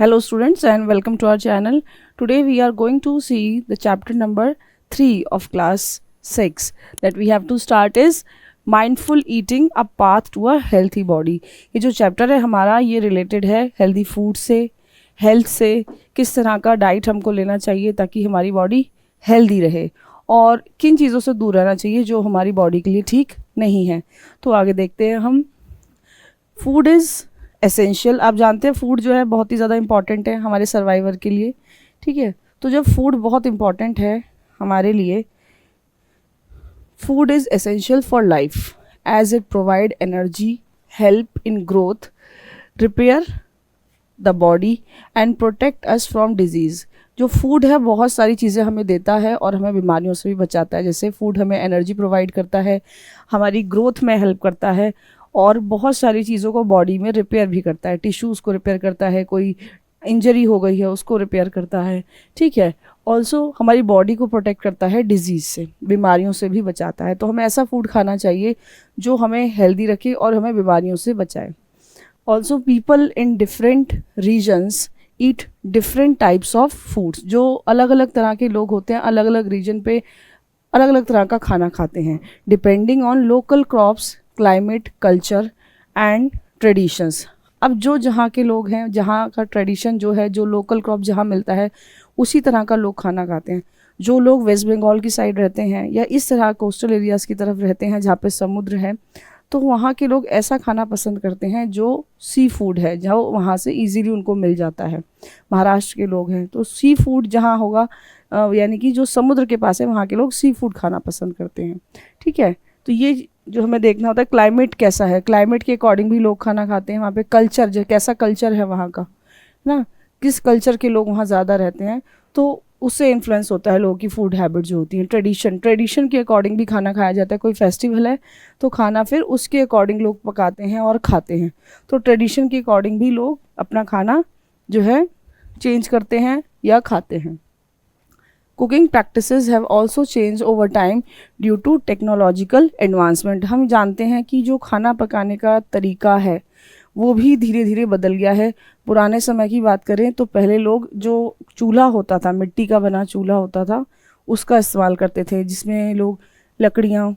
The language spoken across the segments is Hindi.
Hello students and welcome to our channel. Today we are going to see the chapter number 3 of class 6 that we have to start is mindful eating a path to a healthy body. ये जो चैप्टर है हमारा ये रिलेटेड है हेल्दी फूड से, हेल्थ से, किस तरह का डाइट हमको लेना चाहिए ताकि हमारी बॉडी हेल्दी रहे और किन चीज़ों से दूर रहना चाहिए जो हमारी बॉडी के लिए ठीक नहीं है. तो आगे देखते हैं हम. Food is essential. आप जानते हैं फूड जो है बहुत ही ज़्यादा इम्पॉर्टेंट है हमारे सर्वाइवर के लिए. ठीक है, तो जब फूड बहुत इम्पॉर्टेंट है हमारे लिए, food is essential for life as it provide energy, help in growth, repair the body and protect us from disease. जो फूड है बहुत सारी चीज़ें हमें देता है और हमें बीमारियों से भी बचाता है. जैसे फूड हमें एनर्जी प्रोवाइड करता है, हमारी ग्रोथ में हेल्प करता है और बहुत सारी चीज़ों को बॉडी में रिपेयर भी करता है. टिश्यूज़ को रिपेयर करता है, कोई इंजरी हो गई है उसको रिपेयर करता है. ठीक है, ऑल्सो हमारी बॉडी को प्रोटेक्ट करता है डिजीज़ से, बीमारियों से भी बचाता है. तो हमें ऐसा फूड खाना चाहिए जो हमें हेल्दी रखे और हमें बीमारियों से बचाए. Also people in different regions eat different types of foods. जो अलग अलग तरह के लोग होते हैं अलग अलग रीजन पे अलग अलग तरह का खाना खाते हैं depending on local crops, climate, culture and traditions. अब जो जहाँ के लोग हैं, जहाँ का ट्रेडिशन जो है, जो लोकल क्रॉप जहाँ मिलता है उसी तरह का लोग खाना खाते हैं. जो लोग वेस्ट बंगाल की साइड रहते हैं या इस तरह कोस्टल एरियाज़ की तरफ रहते हैं जहाँ पे समुद्र है, तो वहाँ के लोग ऐसा खाना पसंद करते हैं जो सी फूड है, जो वहाँ से इजीली उनको मिल जाता है. महाराष्ट्र के लोग हैं तो सी फूड जहाँ होगा यानी कि जो समुद्र के पास है वहाँ के लोग सी फूड खाना पसंद करते हैं. ठीक है, तो ये जो हमें देखना होता है क्लाइमेट कैसा है, क्लाइमेट के अकॉर्डिंग भी लोग खाना खाते हैं. वहाँ पे कल्चर जो कैसा कल्चर है वहाँ का ना, किस कल्चर के लोग वहाँ ज़्यादा रहते हैं तो उससे इन्फ्लुएंस होता है लोगों की फूड हैबिट जो होती है. ट्रेडिशन के अकॉर्डिंग भी खाना खाया जाता है. कोई फेस्टिवल है तो खाना फिर उसके अकॉर्डिंग लोग पकाते हैं और खाते हैं. तो ट्रेडिशन के अकॉर्डिंग भी लोग अपना खाना जो है चेंज करते हैं या खाते हैं. Cooking practices have also change over time due to technological advancement. हम जानते हैं कि जो खाना पकाने का तरीका है वो भी धीरे धीरे बदल गया है. पुराने समय की बात करें तो पहले लोग जो चूल्हा होता था, मिट्टी का बना चूल्हा होता था, उसका इस्तेमाल करते थे जिसमें लोग लकड़ियाँ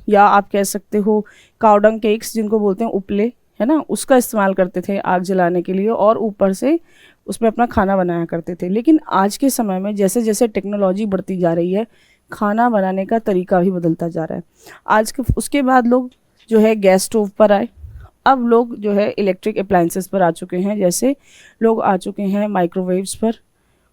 या आप कह सकते हो कावडंग केक्स जिनको बोलते हैं उपले, है ना, उसका इस्तेमाल करते थे आग जलाने के लिए और ऊपर से उसमें अपना खाना बनाया करते थे. लेकिन आज के समय में जैसे जैसे टेक्नोलॉजी बढ़ती जा रही है खाना बनाने का तरीका भी बदलता जा रहा है. उसके बाद लोग जो है गैस स्टोव पर आए. अब लोग जो है इलेक्ट्रिक अप्लाइंसेस पर आ चुके हैं. जैसे लोग आ चुके हैं माइक्रोवेव्स पर,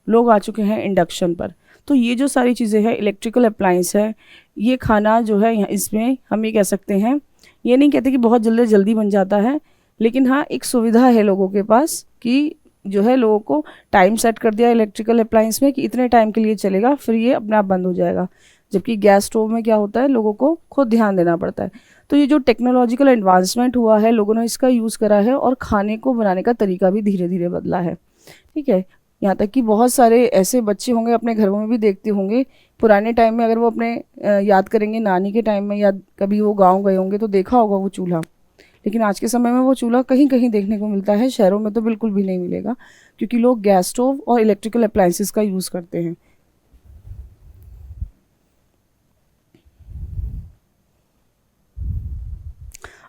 लोग आ चुके हैं इंडक्शन पर. तो ये जो सारी चीज़ें हैं इलेक्ट्रिकल अप्लाइंस है, ये खाना जो है इसमें हम ये कह सकते हैं, ये नहीं कहते कि बहुत जल्दी बन जाता है, लेकिन हाँ एक सुविधा है लोगों के पास कि जो है लोगों को टाइम सेट कर दिया इलेक्ट्रिकल अप्लाइंस में कि इतने टाइम के लिए चलेगा फिर ये अपने आप बंद हो जाएगा. जबकि गैस स्टोव में क्या होता है, लोगों को खुद ध्यान देना पड़ता है. तो ये जो टेक्नोलॉजिकल एडवांसमेंट हुआ है लोगों ने इसका यूज़ करा है और खाने को बनाने का तरीका भी धीरे धीरे बदला है. ठीक है, यहाँ तक कि बहुत सारे ऐसे बच्चे होंगे अपने घरों में भी देखते होंगे पुराने टाइम में, अगर वो अपने याद करेंगे नानी के टाइम में या कभी वो गाँव गए होंगे तो देखा होगा वो चूल्हा. लेकिन आज के समय में वो चूल्हा कहीं कहीं देखने को मिलता है, शहरों में तो बिल्कुल भी नहीं मिलेगा क्योंकि लोग गैस स्टोव और इलेक्ट्रिकल अप्लाइंसेस का यूज़ करते हैं.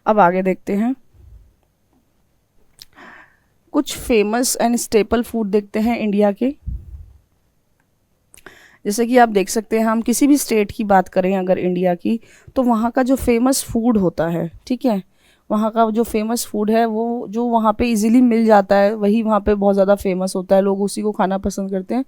अब आगे देखते हैं कुछ फेमस एंड स्टेपल फूड देखते हैं इंडिया के. जैसे कि आप देख सकते हैं, हम किसी भी स्टेट की बात करें अगर इंडिया की, तो वहाँ का जो फेमस फूड होता है, ठीक है, वहाँ का जो फेमस फूड है वो जो वहाँ पे इजीली मिल जाता है वही वहाँ पे बहुत ज़्यादा फेमस होता है, लोग उसी को खाना पसंद करते हैं,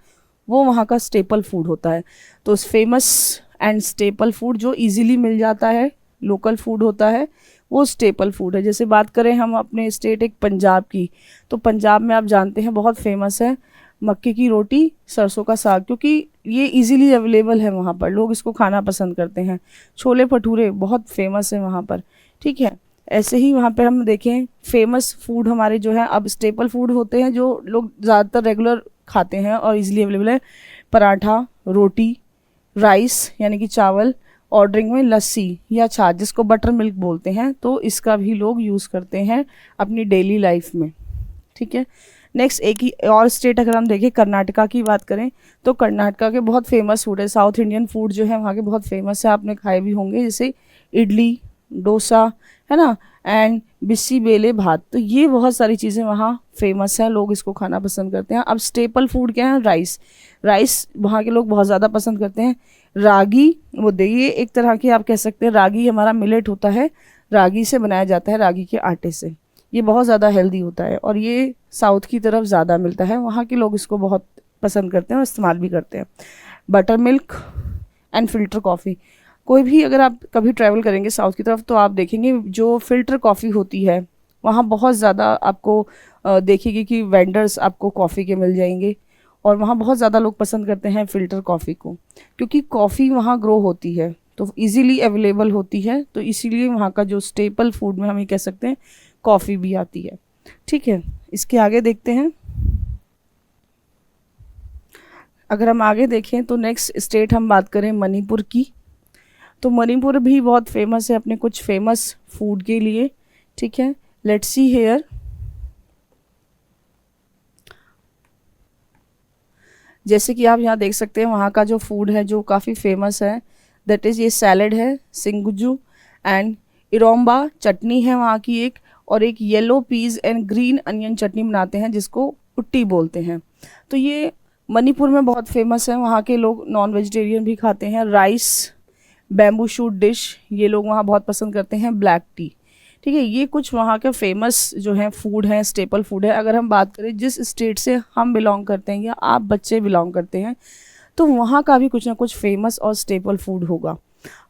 वो वहाँ का स्टेपल फूड होता है. तो फेमस एंड स्टेपल फूड जो इजीली मिल जाता है, लोकल फूड होता है, वो स्टेपल फूड है. जैसे बात करें हम अपने स्टेट एक पंजाब की, तो पंजाब में आप जानते हैं बहुत फेमस है मक्के की रोटी, सरसों का साग, क्योंकि ये इजीली अवेलेबल है वहाँ पर, लोग इसको खाना पसंद करते हैं. छोले भटूरे बहुत फेमस है वहाँ पर. ठीक है, ऐसे ही वहाँ पे हम देखें फेमस फूड हमारे जो है अब स्टेपल फूड होते हैं जो लोग ज़्यादातर रेगुलर खाते हैं और इजीली अवेलेबल है. पराठा, रोटी, राइस यानी कि चावल और ड्रिंक में लस्सी या छाछ जिसको बटर मिल्क बोलते हैं, तो इसका भी लोग यूज़ करते हैं अपनी डेली लाइफ में. ठीक है, नेक्स्ट एक ही और स्टेट अगर हम देखें, कर्नाटका की बात करें तो कर्नाटका के बहुत फेमस फूड है, साउथ इंडियन फूड जो है वहाँ के बहुत फेमस है, आपने खाए भी होंगे, जैसे इडली, डोसा, है ना, एंड बिस्सी बेले भात। तो ये बहुत सारी चीज़ें वहाँ फेमस हैं, लोग इसको खाना पसंद करते हैं। अब स्टेपल फूड क्या है? राइस। राइस वहाँ के लोग बहुत ज़्यादा पसंद करते हैं। रागी मुद्दे, ये एक तरह की आप कह सकते हैं, रागी हमारा मिलेट होता है, रागी से बनाया जाता है, रागी के आटे से। ये बहुत ज़्यादा हेल्दी होता है और ये साउथ की तरफ ज़्यादा मिलता है, वहाँ के लोग इसको बहुत पसंद करते हैं और इस्तेमाल भी करते हैं। Butter milk and filter coffee. कोई भी अगर आप कभी ट्रैवल करेंगे साउथ की तरफ तो आप देखेंगे जो फ़िल्टर कॉफ़ी होती है वहाँ बहुत ज़्यादा आपको देखेंगे कि वेंडर्स आपको कॉफ़ी के मिल जाएंगे, और वहाँ बहुत ज़्यादा लोग पसंद करते हैं फ़िल्टर कॉफ़ी को, क्योंकि कॉफ़ी वहाँ ग्रो होती है तो इजीली अवेलेबल होती है, तो इसीलिए वहाँ का जो स्टेपल फूड में हम ये कह सकते हैं कॉफ़ी भी आती है। ठीक है, इसके आगे देखते हैं। अगर हम आगे देखें तो नेक्स्ट स्टेट हम बात करें मणिपुर की, तो मणिपुर भी बहुत फेमस है अपने कुछ फेमस फूड के लिए। ठीक है, लेट्स सी हेयर। जैसे कि आप यहाँ देख सकते हैं वहाँ का जो फूड है जो काफ़ी फेमस है, दैट इज़ ये सैलड है, सिंगुजू एंड इरोम्बा चटनी है वहाँ की एक, और एक yellow peas and green onion chutney बनाते हैं जिसको उट्टी बोलते हैं। तो ये मणिपुर में बहुत फेमस है, वहाँ के लोग नॉन वेजिटेरियन भी खाते हैं। राइस, बैम्बू शूट डिश, ये लोग वहाँ बहुत पसंद करते हैं। Black T. ठीक है, ये कुछ वहाँ के फेमस जो है फूड हैं, स्टेपल फूड है। अगर हम बात करें जिस स्टेट से हम बिलोंग करते हैं या आप बच्चे बिलोंग करते हैं तो वहाँ का भी कुछ ना कुछ फेमस और स्टेपल फूड होगा।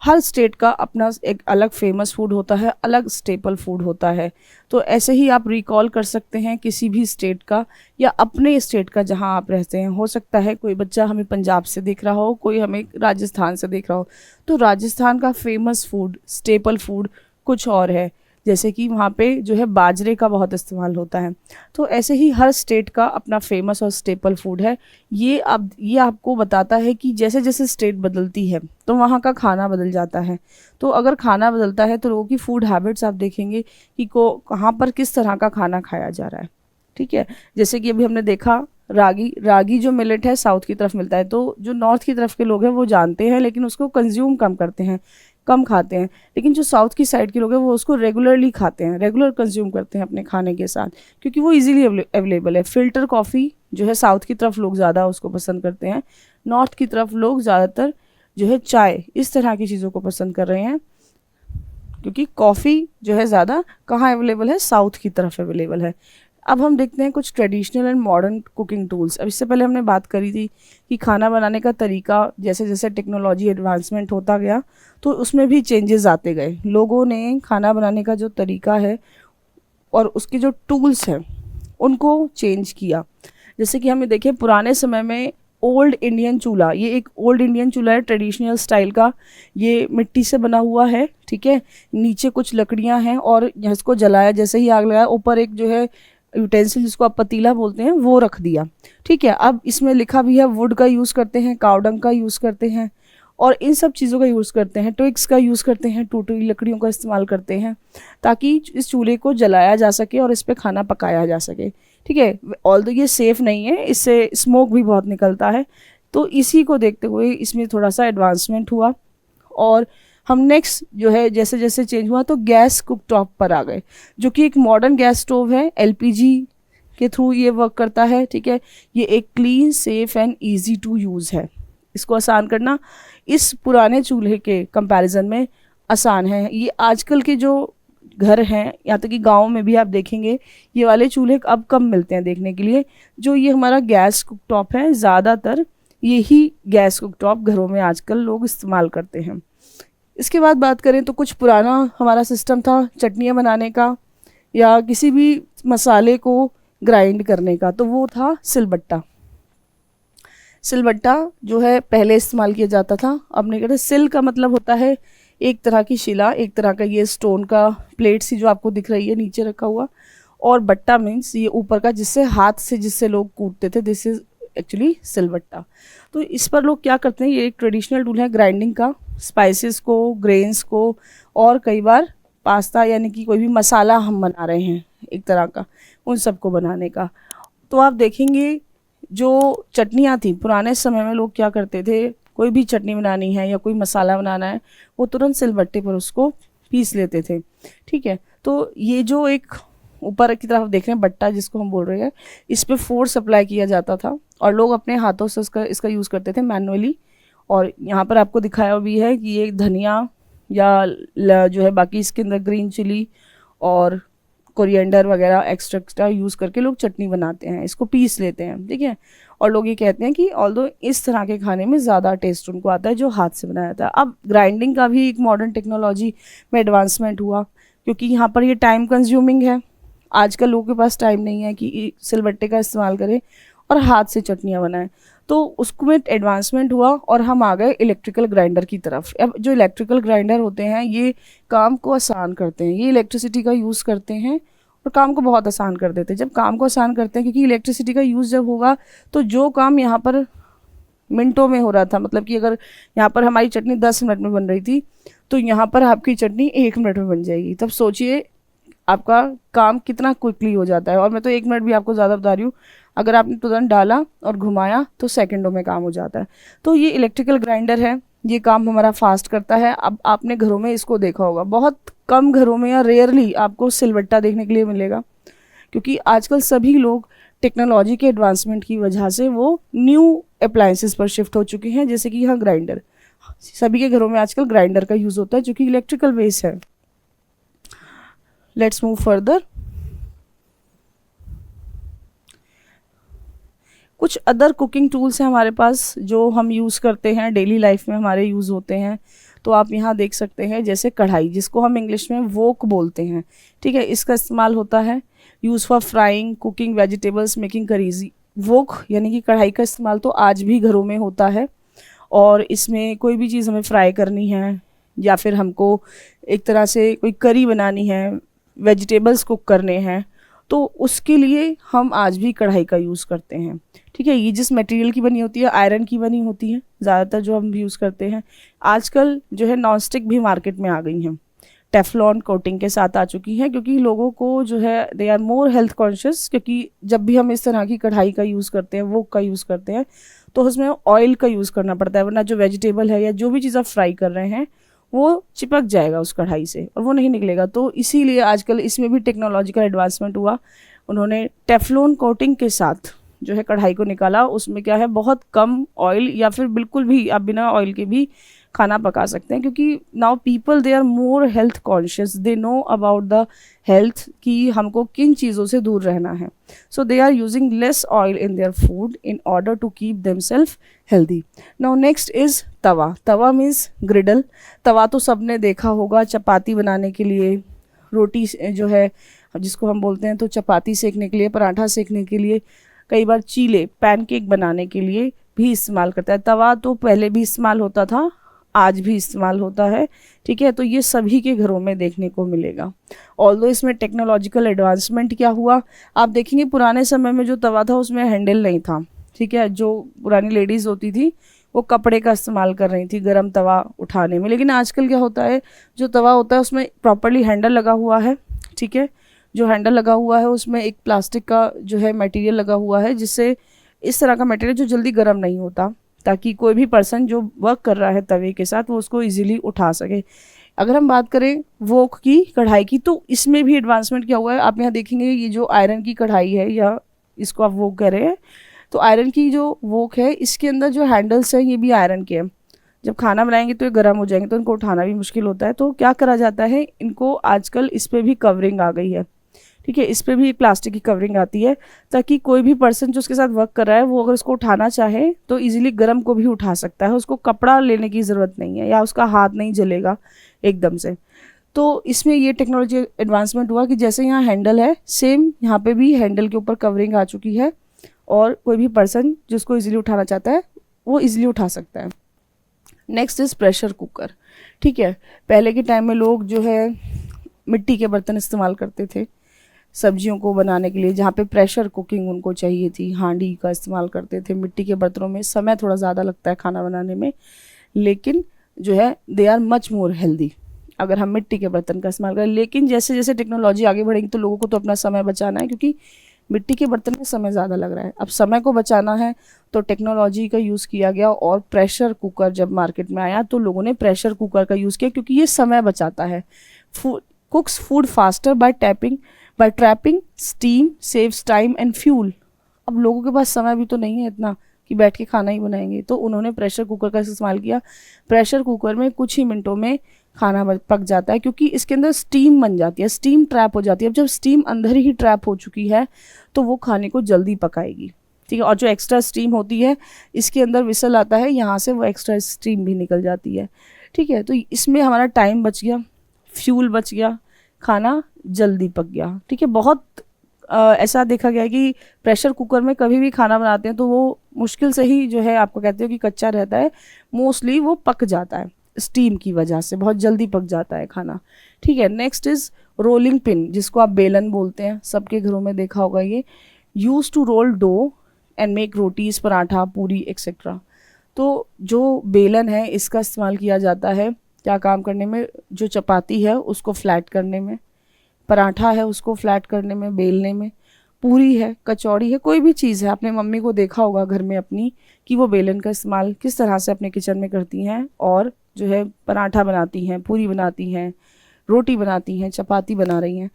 हर स्टेट का अपना एक अलग फेमस फूड होता है, अलग स्टेपल फूड होता है। तो ऐसे ही आप रिकॉल कर सकते हैं किसी भी स्टेट का या अपने स्टेट का जहाँ आप रहते हैं। हो सकता है कोई बच्चा हमें पंजाब से देख रहा हो, कोई हमें राजस्थान से देख रहा हो, तो राजस्थान का फेमस फूड, स्टेपल फूड कुछ और है, जैसे कि वहाँ पे जो है बाजरे का बहुत इस्तेमाल होता है। तो ऐसे ही हर स्टेट का अपना फेमस और स्टेपल फूड है। ये आपको बताता है कि जैसे जैसे स्टेट बदलती है तो वहाँ का खाना बदल जाता है। तो अगर खाना बदलता है तो लोगों की फूड हैबिट्स आप देखेंगे कि कहाँ पर किस तरह का खाना खाया जा रहा है। ठीक है, जैसे कि अभी हमने देखा रागी जो मिलेट है साउथ की तरफ मिलता है, तो जो नॉर्थ की तरफ के लोग हैं वो जानते हैं लेकिन उसको कंज्यूम कम करते हैं, कम खाते हैं। लेकिन जो साउथ की साइड के लोग हैं वो उसको रेगुलरली खाते हैं, रेगुलर कंज्यूम करते हैं अपने खाने के साथ, क्योंकि वो इजीली अवेलेबल है। फ़िल्टर कॉफ़ी जो है साउथ की तरफ लोग ज़्यादा उसको पसंद करते हैं, नॉर्थ की तरफ लोग ज़्यादातर जो है चाय, इस तरह की चीज़ों को पसंद कर रहे हैं, क्योंकि कॉफ़ी जो है ज़्यादा कहाँ अवेलेबल है, साउथ की तरफ अवेलेबल है। अब हम देखते हैं कुछ traditional and modern cooking tools. अब इससे पहले हमने बात करी थी कि खाना बनाने का तरीका जैसे जैसे टेक्नोलॉजी एडवांसमेंट होता गया तो उसमें भी चेंजेस आते गए। लोगों ने खाना बनाने का जो तरीका है और उसके जो टूल्स हैं उनको चेंज किया। जैसे कि हमें देखें पुराने समय में ओल्ड इंडियन चूल्हा, ये एक ओल्ड इंडियन चूल्हा है ट्रेडिशनल स्टाइल का, ये मिट्टी से बना हुआ है। ठीक है, नीचे कुछ लकड़ियां हैं और इसको जलाया, जैसे ही आग लगाया ऊपर एक जो है यूटेंसिल जिसको आप पतीला बोलते हैं वो रख दिया। ठीक है, अब इसमें लिखा भी है वुड का यूज़ करते हैं, कावडंग का यूज़ करते हैं और इन सब चीज़ों का यूज़ करते हैं, ट्विग्स का यूज़ करते हैं, टूटी लकड़ियों का इस्तेमाल करते हैं ताकि इस चूल्हे को जलाया जा सके और इस पर खाना पकाया जा सके। ठीक है, ऑल्दो ये सेफ़ नहीं है, इससे स्मोक भी बहुत निकलता है। तो इसी को देखते हुए इसमें थोड़ा सा एडवांसमेंट हुआ और हम नेक्स्ट जो है जैसे जैसे चेंज हुआ तो गैस कुकटॉप पर आ गए, जो कि एक मॉडर्न गैस स्टोव है, एलपीजी के थ्रू ये वर्क करता है। ठीक है, ये एक clean, safe and easy to use है। इसको आसान करना इस पुराने चूल्हे के कंपैरिजन में आसान है। ये आजकल के जो घर हैं, यहाँ तक कि गाँव में भी आप देखेंगे ये वाले चूल्हे अब कम मिलते हैं देखने के लिए। जो ये हमारा गैस कुकटॉप है, ज़्यादातर यही गैस कुकटॉप घरों में आजकल लोग इस्तेमाल करते हैं। इसके बाद बात करें तो कुछ पुराना हमारा सिस्टम था चटनियाँ बनाने का या किसी भी मसाले को ग्राइंड करने का, तो वो था सिलबट्टा। सिलबट्टा जो है पहले इस्तेमाल किया जाता था। अब नहीं कहते, सिल का मतलब होता है एक तरह की शिला, एक तरह का ये स्टोन का प्लेट सी जो आपको दिख रही है नीचे रखा हुआ, और बट्टा मीन्स ये ऊपर का जिससे हाथ से जिससे लोग कूटते थे, दिस इज एक्चुअली सिलबट्टा। तो इस पर लोग क्या करते हैं, ये एक ट्रेडिशनल टूल है ग्राइंडिंग का, स्पाइसेस को, ग्रेन्स को, और कई बार पास्ता यानी कि कोई भी मसाला हम बना रहे हैं एक तरह का, उन सबको बनाने का। तो आप देखेंगे जो चटनियाँ थी पुराने समय में, लोग क्या करते थे, कोई भी चटनी बनानी है या कोई मसाला बनाना है, वो तुरंत सिलबट्टे पर उसको पीस लेते थे। ठीक है, तो ये जो एक ऊपर की तरफ देख रहे हैं बट्टा जिसको हम बोल रहे हैं, इस पे फोर्स अप्लाई किया जाता था और लोग अपने हाथों से इसका यूज़ करते थे मैनुअली। और यहाँ पर आपको दिखाया भी है कि ये धनिया या जो है बाकी इसके अंदर ग्रीन चिली और कोरिएंडर वगैरह एक्स्ट्रा यूज़ करके लोग चटनी बनाते हैं, इसको पीस लेते हैं। ठीक है, और लोग ये कहते हैं कि ऑल्दो इस तरह के खाने में ज़्यादा टेस्ट उनको आता है जो हाथ से बनाया जाता है। अब ग्राइंडिंग का भी एक मॉडर्न टेक्नोलॉजी में एडवांसमेंट हुआ, क्योंकि यहाँ पर ये टाइम कंज्यूमिंग है। आजकल लोगों के पास टाइम नहीं है कि सिलबट्टे का इस्तेमाल करें और हाथ से चटनियाँ बनाएं, तो उसको में एडवांसमेंट हुआ और हम आ गए इलेक्ट्रिकल ग्राइंडर की तरफ। अब जो इलेक्ट्रिकल ग्राइंडर होते हैं ये काम को आसान करते हैं, ये इलेक्ट्रिसिटी का यूज़ करते हैं और काम को बहुत आसान कर देते हैं। जब काम को आसान करते हैं, क्योंकि इलेक्ट्रिसिटी का यूज़ जब होगा तो जो काम यहाँ पर मिनटों में हो रहा था, मतलब कि अगर यहाँ पर हमारी चटनी 10 मिनट में बन रही थी तो यहाँ पर आपकी चटनी 1 मिनट में बन जाएगी। तब सोचिए आपका काम कितना क्विकली हो जाता है। और मैं तो 1 मिनट भी आपको ज़्यादा बता रही हूँ, अगर आपने तुरंत डाला और घुमाया तो सेकंडों में काम हो जाता है। तो ये इलेक्ट्रिकल ग्राइंडर है, ये काम हमारा फास्ट करता है। अब आपने घरों में इसको देखा होगा, बहुत कम घरों में या रेयरली आपको सिलबट्टा देखने के लिए मिलेगा, क्योंकि आजकल सभी लोग टेक्नोलॉजी के एडवांसमेंट की वजह से वो न्यू अप्लायंसेस पर शिफ्ट हो चुके हैं। जैसे कि यहाँ ग्राइंडर, सभी के घरों में आजकल ग्राइंडर का यूज़ होता है जो कि इलेक्ट्रिकल बेस है। Let's move further. कुछ अदर कुकिंग टूल्स हैं हमारे पास जो हम यूज़ करते हैं, डेली लाइफ में हमारे यूज़ होते हैं। तो आप यहाँ देख सकते हैं जैसे कढ़ाई, जिसको हम इंग्लिश में वोक बोलते हैं। ठीक है, इसका इस्तेमाल होता है use for frying, cooking vegetables, making curries. Wok यानी कि कढ़ाई का इस्तेमाल तो आज भी घरों में होता है, और इसमें कोई भी चीज़ हमें फ्राई करनी है या फिर हमको एक तरह से कोई करी बनानी है, वेजिटेबल्स कुक करने हैं, तो उसके लिए हम आज भी कढ़ाई का यूज़ करते हैं। ठीक है, ये जिस मटेरियल की बनी होती है, आयरन की बनी होती है ज़्यादातर जो हम यूज़ करते हैं। आजकल जो है नॉन स्टिक भी मार्केट में आ गई हैं, टेफ्लॉन कोटिंग के साथ आ चुकी हैं, क्योंकि लोगों को जो है they are more health conscious. क्योंकि जब भी हम इस तरह की कढ़ाई का यूज़ करते हैं, वोक का यूज़ करते हैं, तो उसमें ऑयल का यूज़ करना पड़ता है, वरना जो वेजिटेबल है या जो भी चीज़ आप फ्राई कर रहे हैं वो चिपक जाएगा उस कढ़ाई से और वो नहीं निकलेगा। तो इसीलिए आजकल इसमें भी टेक्नोलॉजिकल एडवांसमेंट हुआ, उन्होंने टेफ्लॉन कोटिंग के साथ जो है कढ़ाई को निकाला। उसमें क्या है, बहुत कम ऑयल या फिर बिल्कुल भी आप बिना ऑयल के भी खाना पका सकते हैं, क्योंकि now people they are more health conscious, they know about the health कि हमको किन चीज़ों से दूर रहना है। So they are using less oil in their food in order to keep themselves healthy. Now next is tawa. Tawa means griddle. तवा तो सबने देखा होगा चपाती बनाने के लिए, रोटी जो है जिसको हम बोलते हैं, तो चपाती सेकने के लिए, पराठा सेकने के लिए, कई बार चीले पैनकेक बनाने के लिए भी इस्तेमाल करता है। तवा तो पहले भी इस्तेमाल होता था, आज भी इस्तेमाल होता है। ठीक है, तो ये सभी के घरों में देखने को मिलेगा। ऑल्दो इसमें टेक्नोलॉजिकल एडवांसमेंट क्या हुआ, आप देखेंगे पुराने समय में जो तवा था उसमें हैंडल नहीं था। ठीक है, जो पुरानी लेडीज़ होती थी वो कपड़े का इस्तेमाल कर रही थी गर्म तवा उठाने में, लेकिन आजकल क्या होता है, जो तवा होता है उसमें प्रॉपरली हैंडल लगा हुआ है। ठीक है, जो हैंडल लगा हुआ है उसमें एक प्लास्टिक का जो है मटेरियल लगा हुआ है, जिससे इस तरह का मटेरियल जो जल्दी गर्म नहीं होता, ताकि कोई भी पर्सन जो वर्क कर रहा है तवे के साथ वो उसको इजीली उठा सके। अगर हम बात करें वोक की, कढ़ाई की, तो इसमें भी एडवांसमेंट क्या हुआ है, आप यहाँ देखेंगे ये जो आयरन की कढ़ाई है या इसको आप वोक कह रहे हैं, तो आयरन की जो वोक है इसके अंदर जो हैंडल्स हैं ये भी आयरन के हैं। जब खाना बनाएंगे तो ये गर्म हो जाएंगे तो इनको उठाना भी मुश्किल होता है, तो क्या करा जाता है, इनको आजकल इस पर भी कवरिंग आ गई है। ठीक है, इस पर भी प्लास्टिक की कवरिंग आती है, ताकि कोई भी पर्सन जो उसके साथ वर्क कर रहा है वो अगर उसको उठाना चाहे तो इजीली गर्म को भी उठा सकता है, उसको कपड़ा लेने की ज़रूरत नहीं है या उसका हाथ नहीं जलेगा एकदम से। तो इसमें ये टेक्नोलॉजी एडवांसमेंट हुआ कि जैसे यहाँ हैंडल है, सेम यहाँ पे भी हैंडल के ऊपर कवरिंग आ चुकी है, और कोई भी पर्सन जिसको इजीली उठाना चाहता है वो इजीली उठा सकता है। Next is pressure cooker. ठीक है, पहले के टाइम में लोग जो है मिट्टी के बर्तन इस्तेमाल करते थे सब्जियों को बनाने के लिए, जहाँ पे प्रेशर कुकिंग उनको चाहिए थी, हांडी का इस्तेमाल करते थे। मिट्टी के बर्तनों में समय थोड़ा ज़्यादा लगता है खाना बनाने में, लेकिन जो है they are much more healthy अगर हम मिट्टी के बर्तन का इस्तेमाल करें। लेकिन जैसे जैसे टेक्नोलॉजी आगे बढ़ेगी तो लोगों को तो अपना समय बचाना है, क्योंकि मिट्टी के बर्तन में समय ज़्यादा लग रहा है। अब समय को बचाना है तो टेक्नोलॉजी का यूज़ किया गया, और प्रेशर कुकर जब मार्केट में आया तो लोगों ने प्रेशर कुकर का यूज़ किया, क्योंकि ये समय बचाता है। Cooks food faster by trapping steam, saves time and fuel. अब लोगों के पास समय भी तो नहीं है इतना कि बैठ के खाना ही बनाएंगे, तो उन्होंने प्रेशर कुकर का इस्तेमाल किया। प्रेशर कुकर में कुछ ही मिनटों में खाना पक जाता है, क्योंकि इसके अंदर स्टीम बन जाती है, स्टीम ट्रैप हो जाती है। अब जब स्टीम अंदर ही ट्रैप हो चुकी है तो वो खाने को जल्दी पकाएगी, ठीक है। और जो एक्स्ट्रा स्टीम होती है, इसके अंदर विसल आता है, यहाँ से वो एक्स्ट्रा स्टीम भी निकल जाती है, ठीक है। तो इसमें हमारा टाइम बच गया, फ्यूल बच गया, खाना जल्दी पक गया, ठीक है। बहुत ऐसा देखा गया है कि प्रेशर कुकर में कभी भी खाना बनाते हैं तो वो मुश्किल से ही जो है, आपको कहते हो कि कच्चा रहता है, मोस्टली वो पक जाता है स्टीम की वजह से, बहुत जल्दी पक जाता है खाना, ठीक है। नेक्स्ट इज रोलिंग पिन, जिसको आप बेलन बोलते हैं, सबके घरों में देखा होगा ये। Use to roll dough and make rotis, paratha, puri etcetera. तो जो बेलन है इसका इस्तेमाल किया जाता है क्या काम करने में, जो चपाती है उसको फ्लैट करने में, पराठा है उसको फ्लैट करने में, बेलने में, पूरी है, कचौड़ी है, कोई भी चीज़ है। आपने मम्मी को देखा होगा घर में अपनी कि वो बेलन का इस्तेमाल किस तरह से अपने किचन में करती हैं, और जो है पराठा बनाती हैं, पूरी बनाती हैं, रोटी बनाती हैं, चपाती बना रही हैं,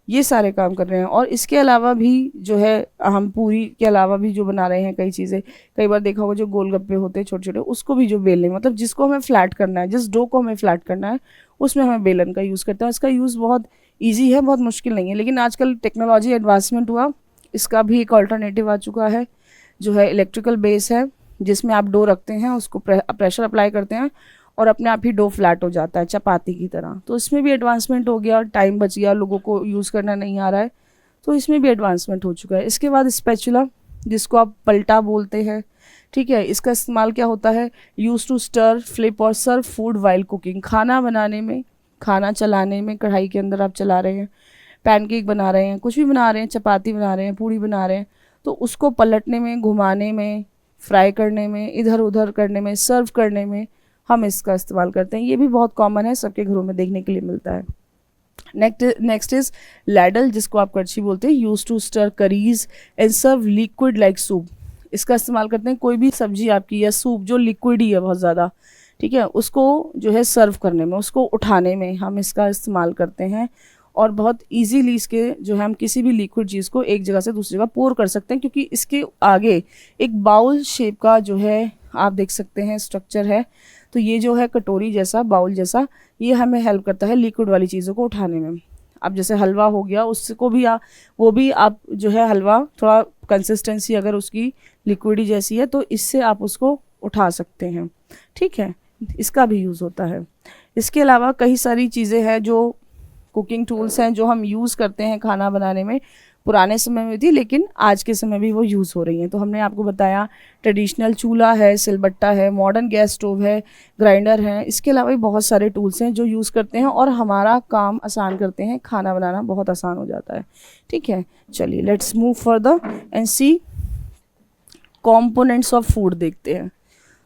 ये सारे काम कर रहे हैं। और इसके अलावा भी जो है, हम पूरी के अलावा भी जो बना रहे हैं कई चीज़ें, कई बार देखा होगा जो गोलगप्पे होते हैं छोटे छोटे, उसको भी जो बेलने, मतलब जिसको हमें फ्लैट करना है, जिस डो को हमें फ्लैट करना है, उसमें हमें बेलन का यूज़ करते हैं। इसका यूज़ बहुत ईजी है, बहुत मुश्किल नहीं है। लेकिन आजकल टेक्नोलॉजी एडवांसमेंट हुआ, इसका भी एक अल्टरनेटिव आ चुका है, जो है इलेक्ट्रिकल बेस है, जिसमें आप डो रखते हैं, उसको प्रेशर अप्लाई करते हैं और अपने आप ही डो फ्लैट हो जाता है चपाती की तरह। तो इसमें भी एडवांसमेंट हो गया, टाइम बच गया, लोगों को यूज़ करना नहीं आ रहा है, तो इसमें भी एडवांसमेंट हो चुका है। इसके बाद स्पैचुला, जिसको आप पलटा बोलते हैं, ठीक है। इसका इस्तेमाल क्या होता है, यूज टू स्टर, फ्लिप और सर्व फूड वाइल कुकिंग। खाना बनाने में, खाना चलाने में, कढ़ाई के अंदर आप चला रहे हैं, पैनकेक बना रहे हैं, कुछ भी बना रहे हैं, चपाती बना रहे हैं, पूड़ी बना रहे हैं, तो उसको पलटने में, घुमाने में, फ्राई करने में, इधर उधर करने में, सर्व करने में हम इसका इस्तेमाल करते हैं। ये भी बहुत कॉमन है, सबके घरों में देखने के लिए मिलता है। नेक्स्ट इज लैडल, जिसको आप कड़छी बोलते हैं, use to stir curries and serve liquid like soup. इसका इस्तेमाल करते हैं कोई भी सब्जी आपकी या सूप जो लिक्विड ही है बहुत ज़्यादा, ठीक है, उसको जो है सर्व करने में, उसको उठाने में हम इसका इस्तेमाल करते हैं। और बहुत इजीली इसके जो है हम किसी भी लिक्विड चीज़ को एक जगह से दूसरी जगह पोर कर सकते हैं, क्योंकि इसके आगे एक बाउल शेप का जो है आप देख सकते हैं स्ट्रक्चर है। तो ये जो है कटोरी जैसा, बाउल जैसा, ये हमें हेल्प करता है लिक्विड वाली चीज़ों को उठाने में। अब जैसे हलवा हो गया, उसको भी वो भी आप जो है हलवा थोड़ा कंसिस्टेंसी अगर उसकी लिक्विडी जैसी है तो इससे आप उसको उठा सकते हैं, ठीक है। इसका भी यूज़ होता है। इसके अलावा कई सारी चीज़ें हैं जो कुकिंग टूल्स हैं जो हम यूज़ करते हैं खाना बनाने में, पुराने समय में थी लेकिन आज के समय भी वो यूज़ हो रही हैं। तो हमने आपको बताया ट्रेडिशनल चूल्हा है, सिलबट्टा है, मॉडर्न गैस स्टोव है, ग्राइंडर है। इसके अलावा भी बहुत सारे टूल्स हैं जो यूज़ करते हैं और हमारा काम आसान करते हैं, खाना बनाना बहुत आसान हो जाता है, ठीक है। चलिए let's move further and see components of food देखते हैं।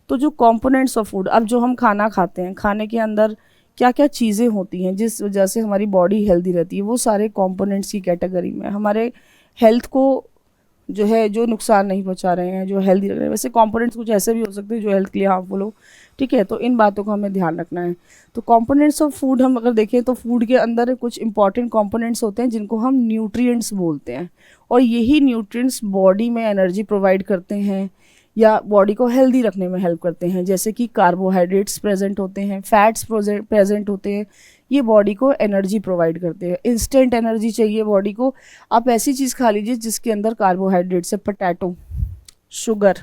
तो जो कॉम्पोनेंट्स ऑफ फूड, अब जो हम खाना खाते हैं, खाने के अंदर क्या क्या चीज़ें होती हैं जिस वजह से हमारी बॉडी हेल्दी रहती है, वो सारे कंपोनेंट्स की कैटेगरी में हमारे हेल्थ को जो है जो नुकसान नहीं पहुंचा रहे हैं, जो हेल्दी रह रहे हैं। वैसे कंपोनेंट्स कुछ ऐसे भी हो सकते हैं जो हेल्थ के लिए हार्मफुल हो, ठीक है। तो इन बातों का हमें ध्यान रखना है। तो कंपोनेंट्स ऑफ फूड हम अगर देखें तो फूड के अंदर कुछ इंपॉर्टेंट कंपोनेंट्स होते हैं जिनको हम न्यूट्रिएंट्स बोलते हैं, और यही न्यूट्रिएंट्स बॉडी में एनर्जी प्रोवाइड करते हैं या बॉडी को हेल्दी रखने में हेल्प करते हैं। जैसे कि कार्बोहाइड्रेट्स प्रेजेंट होते हैं, फैट्स प्रेजेंट होते हैं, ये बॉडी को एनर्जी प्रोवाइड करते हैं। इंस्टेंट एनर्जी चाहिए बॉडी को, आप ऐसी चीज़ खा लीजिए जिसके अंदर कार्बोहाइड्रेट्स है, पोटैटो, शुगर,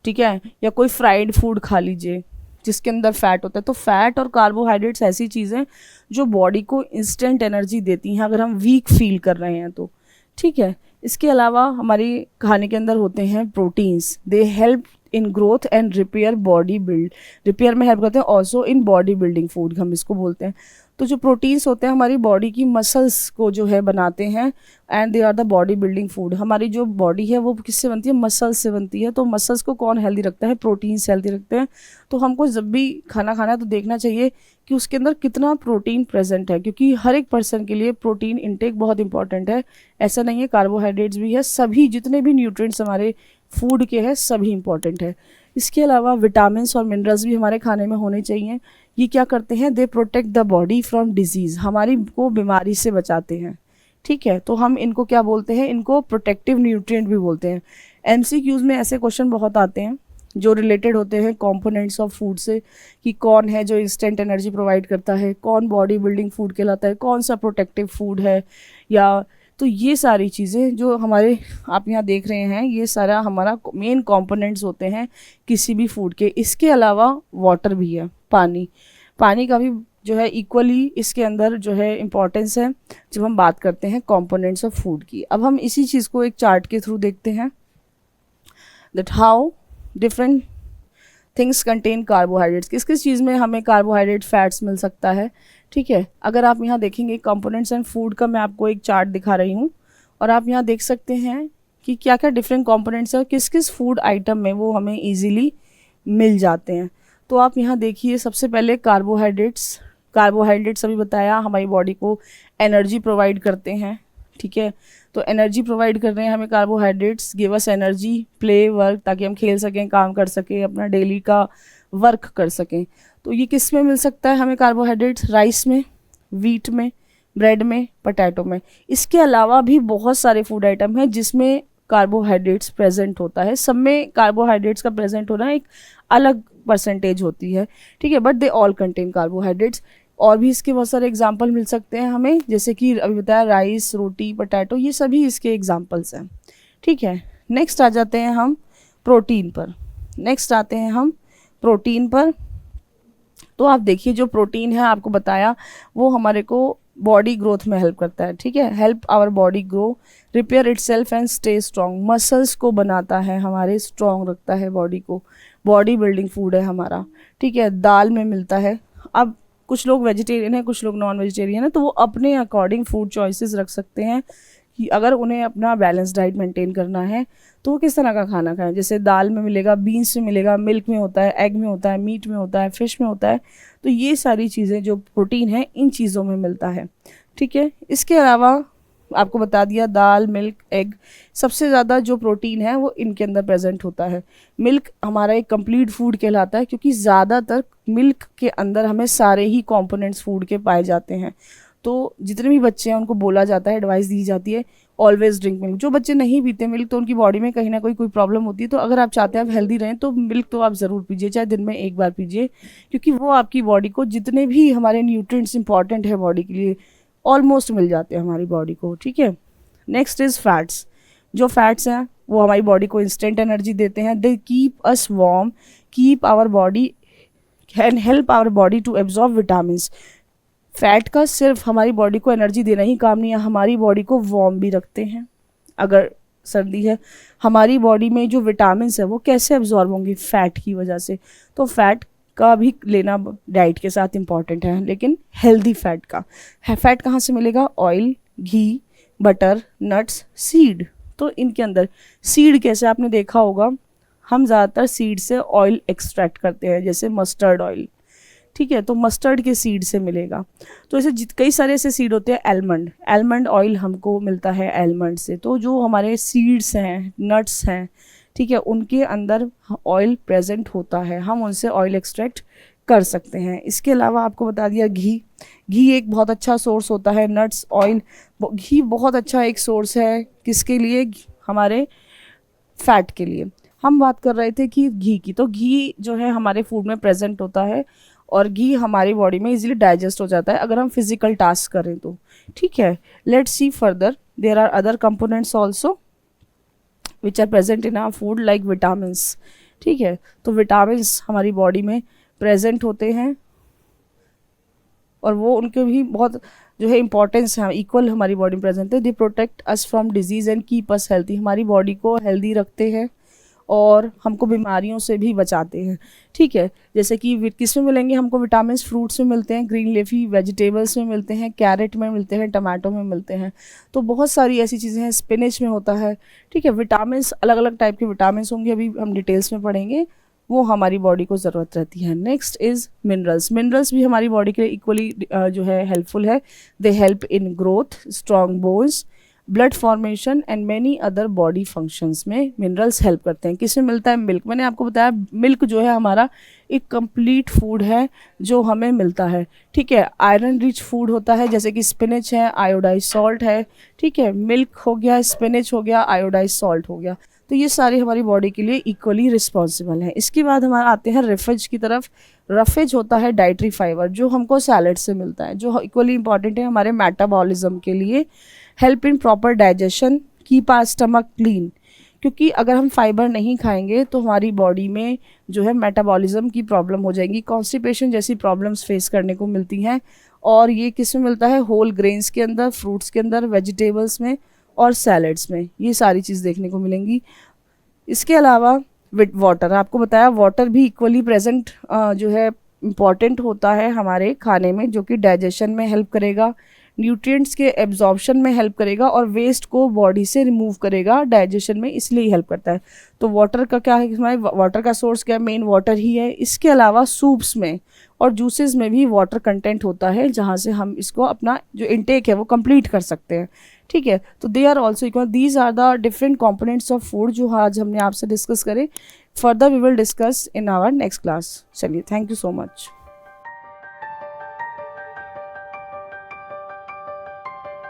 ठीक है, या कोई फ्राइड फूड खा लीजिए जिसके अंदर फैट होता है। तो फैट और कार्बोहाइड्रेट्स ऐसी चीज़ें जो बॉडी को इंस्टेंट एनर्जी देती हैं अगर हम वीक फील कर रहे हैं तो, ठीक है। इसके अलावा हमारी खाने के अंदर होते हैं proteins, they help in growth and repair body build, repair में हेल्प करते हैं, also in body building food हम इसको बोलते हैं। तो जो प्रोटीन्स होते हैं हमारी बॉडी की मसल्स को जो है बनाते हैं, and they are the body building food. हमारी जो बॉडी है वो किससे बनती है? मसल्स से बनती है। तो मसल्स को कौन हेल्दी रखता है? प्रोटीन्स हेल्दी रखते हैं। तो हमको जब भी खाना खाना है तो देखना चाहिए कि उसके अंदर कितना प्रोटीन प्रेजेंट है, क्योंकि हर एक पर्सन के लिए प्रोटीन इंटेक बहुत इंपॉर्टेंट है। ऐसा नहीं है, कार्बोहाइड्रेट्स भी है, सभी जितने भी न्यूट्रिएंट्स हमारे फूड के हैं सभी इंपॉर्टेंट है। इसके अलावा विटामिन और मिनरल्स भी हमारे खाने में होने चाहिए। ये क्या करते हैं? They protect the body from disease, हमारी को बीमारी से बचाते हैं। ठीक है, तो हम इनको क्या बोलते हैं? इनको प्रोटेक्टिव न्यूट्रिएंट भी बोलते हैं। एमसीक्यूज़ में ऐसे क्वेश्चन बहुत आते हैं जो रिलेटेड होते हैं कंपोनेंट्स ऑफ फूड से, कि कौन है जो इंस्टेंट एनर्जी प्रोवाइड करता है, कौन बॉडी बिल्डिंग फूड कहलाता है, कौन सा प्रोटेक्टिव फूड है, या तो ये सारी चीज़ें जो हमारे आप यहाँ देख रहे हैं ये सारा हमारा मेन कंपोनेंट्स होते हैं किसी भी फूड के। इसके अलावा वाटर भी है, पानी, पानी का भी जो है इक्वली इसके अंदर जो है इम्पोर्टेंस है जब हम बात करते हैं कंपोनेंट्स ऑफ फूड की। अब हम इसी चीज़ को एक चार्ट के थ्रू देखते हैं, that how different things contain carbohydrates, किस किस चीज़ में हमें कार्बोहाइड्रेट फैट्स मिल सकता है। ठीक है, अगर आप यहाँ देखेंगे कंपोनेंट्स एंड फूड का मैं आपको एक चार्ट दिखा रही हूँ, और आप यहाँ देख सकते हैं कि क्या क्या डिफरेंट कंपोनेंट्स है, किस किस फूड आइटम में वो हमें ईजिली मिल जाते हैं। तो आप यहाँ देखिए, सबसे पहले कार्बोहाइड्रेट्स। कार्बोहाइड्रेट्स अभी बताया हमारी बॉडी को एनर्जी प्रोवाइड करते हैं। ठीक है, तो एनर्जी प्रोवाइड कर रहे हैं हमें carbohydrates, give us energy, play, work, ताकि हम खेल सकें, काम कर सकें, अपना डेली का वर्क कर सकें। तो ये किस में मिल सकता है हमें कार्बोहाइड्रेट्स? राइस में, वीट में, ब्रेड में, पोटैटो में। इसके अलावा भी बहुत सारे फूड आइटम हैं जिसमें कार्बोहाइड्रेट्स प्रेजेंट होता है। सब में कार्बोहाइड्रेट्स का प्रेजेंट होना एक अलग परसेंटेज होती है। ठीक है, but they all contain carbohydrates. और भी इसके बहुत सारे एग्जाम्पल मिल सकते हैं हमें, जैसे कि अभी बताया राइस, रोटी, पोटैटो, ये सभी इसके एग्जाम्पल्स हैं। ठीक है, नेक्स्ट आ जाते हैं हम प्रोटीन पर। नेक्स्ट आते हैं हम प्रोटीन पर। तो आप देखिए, जो प्रोटीन है आपको बताया वो हमारे को बॉडी ग्रोथ में हेल्प करता है। ठीक है, help our body grow, repair itself and stay strong, muscles को बनाता है हमारे, स्ट्रॉन्ग रखता है बॉडी को, बॉडी बिल्डिंग फूड है हमारा। ठीक है, दाल में मिलता है। अब कुछ लोग वेजिटेरियन हैं, कुछ लोग नॉन वेजिटेरियन हैं, तो वो अपने अकॉर्डिंग फूड चॉइसेस रख सकते हैं कि अगर उन्हें अपना बैलेंस डाइट मेंटेन करना है तो वो किस तरह का खाना खाएं। जैसे दाल में मिलेगा, बीन्स में मिलेगा, मिल्क में होता है, एग में होता है, मीट में होता है, फिश में होता है। तो ये सारी चीज़ें जो प्रोटीन है इन चीज़ों में मिलता है। ठीक है, इसके अलावा आपको बता दिया दाल, मिल्क, एग, सबसे ज़्यादा जो प्रोटीन है वो इनके अंदर प्रेजेंट होता है। मिल्क हमारा एक कंप्लीट फूड कहलाता है, क्योंकि ज़्यादातर मिल्क के अंदर हमें सारे ही कंपोनेंट्स फूड के पाए जाते हैं। तो जितने भी बच्चे हैं उनको बोला जाता है, एडवाइस दी जाती है, ऑलवेज ड्रिंक मिल्क। जो बच्चे नहीं पीते मिल्क तो उनकी बॉडी में कहीं ना कोई प्रॉब्लम होती है। तो अगर आप चाहते हैं आप हेल्दी रहें तो मिल्क तो आप ज़रूर पीजिए, चाहे दिन में एक बार पीजिए, क्योंकि वो आपकी बॉडी को जितने भी हमारे न्यूट्रिएंट्स इंपॉर्टेंट है बॉडी के लिए ऑलमोस्ट मिल जाते हैं हमारी बॉडी को। ठीक है, नेक्स्ट इज़ फैट्स। जो फैट्स हैं वो हमारी बॉडी को इंस्टेंट एनर्जी देते हैं। They keep us warm, keep our body and help our body to absorb vitamins. Fat का सिर्फ हमारी बॉडी को एनर्जी देना ही काम नहीं है, हमारी बॉडी को वार्म भी रखते हैं। अगर सर्दी है, हमारी बॉडी में जो विटामिन्स है वो कैसे एब्जॉर्ब होंगे? फैट की वजह से। तो फैट का भी लेना डाइट के साथ इम्पॉर्टेंट है, लेकिन हेल्दी फैट का है। फैट कहाँ से मिलेगा? ऑयल, घी, बटर, नट्स, सीड। तो इनके अंदर सीड कैसे, आपने देखा होगा हम ज़्यादातर सीड से ऑयल एक्सट्रैक्ट करते हैं, जैसे मस्टर्ड ऑयल। ठीक है, तो मस्टर्ड के सीड से मिलेगा। तो ऐसे कई सारे ऐसे सीड होते हैं। एलमंड, एलमंड ऑयल हमको मिलता है एलमंड से। तो जो हमारे सीड्स हैं, नट्स हैं, ठीक है, उनके अंदर ऑयल प्रेजेंट होता है, हम उनसे ऑयल एक्सट्रैक्ट कर सकते हैं। इसके अलावा आपको बता दिया घी। घी एक बहुत अच्छा सोर्स होता है। नट्स, ऑयल, घी बहुत अच्छा एक सोर्स है किसके लिए? हमारे फैट के लिए। हम बात कर रहे थे कि घी की, तो घी जो है हमारे फूड में प्रेजेंट होता है और घी हमारी बॉडी में इजीली डाइजेस्ट हो जाता है अगर हम फिजिकल टास्क करें तो। ठीक है, let's see further, there are other components also which are present in our food like vitamins. ठीक है, तो विटामिन्स हमारी बॉडी में प्रेजेंट होते हैं और वो उनके भी बहुत जो है इंपॉर्टेंस है, इक्वल हमारी बॉडी में प्रेजेंट है। They protect us from disease and keep us healthy, हमारी बॉडी को हेल्दी रखते हैं और हमको बीमारियों से भी बचाते हैं। ठीक है, जैसे कि किस में मिलेंगे हमको विटामिन, फ्रूट्स में मिलते हैं, ग्रीन लीफी वेजिटेबल्स में मिलते हैं, कैरेट में मिलते हैं, टमाटो में मिलते हैं। तो बहुत सारी ऐसी चीज़ें हैं, स्पिनच में होता है। ठीक है, विटामिन अलग अलग टाइप के विटामिन होंगे, अभी हम डिटेल्स में पढ़ेंगे, वो हमारी बॉडी को ज़रूरत रहती है। Next is minerals. मिनरल्स भी हमारी बॉडी के लिए इक्वली जो है हेल्पफुल है। They help in growth, strong bones, blood formation and many other body functions में मिनरल्स हेल्प करते हैं। किसमें मिलता है? मिल्क। मैंने आपको बताया मिल्क जो है हमारा एक कंप्लीट फूड है जो हमें मिलता है। ठीक है, आयरन रिच फूड होता है, जैसे कि स्पिनच है, आयोडाइज सॉल्ट है। ठीक है, मिल्क हो गया, स्पिनच हो गया, आयोडाइज सॉल्ट हो गया। तो ये सारी हमारी बॉडी के लिए इक्वली रिस्पॉन्सिबल हैं। इसके बाद हमारा आते हैं रफेज की तरफ। रफेज होता है डाइटरी फाइबर जो हमको सैलड से मिलता है, जो इक्वली इंपॉर्टेंट है हमारे मेटाबॉलिज्म के लिए। Help in proper digestion, keep our stomach clean, क्योंकि अगर हम फाइबर नहीं खाएंगे तो हमारी बॉडी में जो है मेटाबॉलिज्म की प्रॉब्लम हो जाएगी, कॉन्स्टिपेशन जैसी प्रॉब्लम्स फेस करने को मिलती हैं। और ये किस में मिलता है? होल ग्रेन्स के अंदर, फ्रूट्स के अंदर, वेजिटेबल्स में और सैलड्स में, ये सारी चीज़ देखने को मिलेंगी। इसके अलावा विद वाटर, आपको बताया वाटर भी इक्वली प्रेजेंट जो है इम्पॉर्टेंट होता है हमारे खाने में, जो कि डाइजेशन में हेल्प करेगा, न्यूट्रिएंट्स के एब्जॉर्प्शन में हेल्प करेगा और वेस्ट को बॉडी से रिमूव करेगा डाइजेशन में, इसलिए हेल्प करता है। तो वाटर का क्या है? हमारे वाटर का सोर्स क्या है? मेन वाटर ही है। इसके अलावा सूप्स में और जूसेस में भी वाटर कंटेंट होता है, जहाँ से हम इसको अपना जो इनटेक है वो कंप्लीट कर सकते हैं। ठीक है, तो they are also equal, these are the different components of food जो आज हमने आपसे डिस्कस करे। Further we will discuss in our next class. चलिए, थैंक यू सो मच।